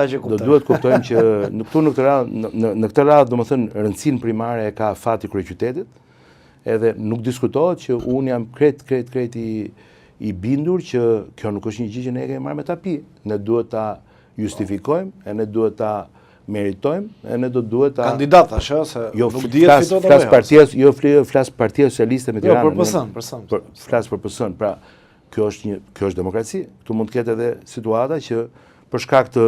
Speaker 1: që kuptojnë.
Speaker 2: Do duhet kuptojmë që në këtë radhë, domethënë rëndësinë primare e ka fati kryeqytetit, edhe nuk diskutohet që unë jam krejt i bindur që kjo nuk është një gjë që ne kemi marrë me tapi. Ne duhet ta justifikojmë, e ne duhet ta meritojmë, e ne do duhet ta
Speaker 1: kandidat tash, se nuk dihet fitot apo
Speaker 2: jo. Flas Partia Socialiste me Tiranë.
Speaker 1: Jo, për PS-n.
Speaker 2: Flas për PS-n. Pra, kjo është demokraci. Këtu mund të ketë edhe situata që për shkak të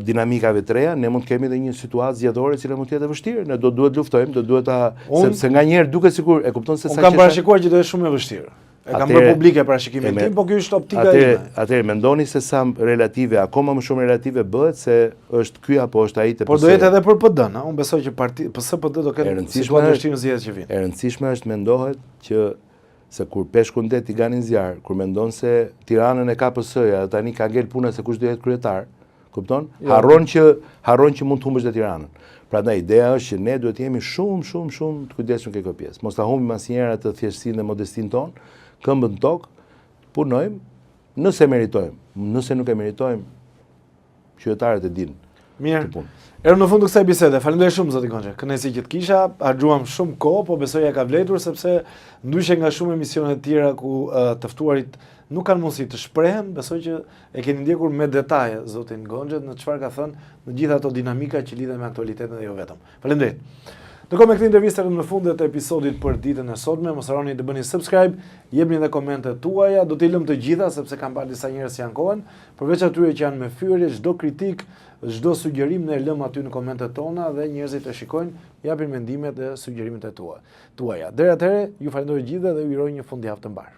Speaker 2: dinamikave të reja, ne mund të kemi edhe një situatë zgjedhore e cila mund të jetë e vështirë. Ne do duhet luftojmë, do duhet ta sepse nganjëherë duket sikur e kupton se sa
Speaker 1: unë kam parashikuar që do të shumë e vështirë. E kam bërë publike parashikimin tim, po kjo është optika ime.
Speaker 2: Atëherë mendoni se sa relative, akoma më shumë relative bëhet se është ky apo është ai te PS.
Speaker 1: Por do jetë edhe për PD-n, unë besoj që PS-PD do ketë situatë vështirë në zgjedhjet që vijnë.
Speaker 2: E rëndësishme është mendohet që se kur peshku ndet i ganin zjarr, kur mendon se Tiranën e ka PS-ja, tani ka ngel puna se kush do jetë kryetar, kupton? Harron që mund të humbësh dhe Tiranën. Prandaj ideja është që ne duhet të jemi shumë të kujdesshëm këtë pjesë. Mos ta humbim asnjëherë atë thjeshtësinë dhe modestinë tonë, këmbën tokë, punojmë, nëse meritojmë. Nëse nuk e meritojmë, qytetarët e dinë.
Speaker 1: Mirë. Erëm në fund të kësaj bisede. Faleminderit shumë zoti Gonxha. Kënaqësi që të kisha, harxuam shumë kohë, po besoj ja ka vlerëtur sepse ndryshe nga shumë emisione të tjera ku të ftuarit nuk kanë mundësi të shprehen, besoj që e keni ndjekur me detaje zotin Gonxha në çfarë ka thënë në gjithë ato dinamika që lidhen me aktualitetin dhe jo vetëm. Faleminderit. Ndërkohë me këtë intervistë në fundet e episodit për ditën e sotme, mos harroni të bëni subscribe, jepni edhe komentet tuaja, do t'i lëm të gjitha sepse kam parë disa njerëz që ankohen, përveç atyre që janë me fyerje, çdo kritik, çdo sugjerim ne lëm aty në komentet tona dhe njerëzit e shikojnë, japin mendimet dhe sugjerimet e tuaja. Deri atëherë, ju falenderoj gjithë dhe ju uroj një fundjavë të mbar.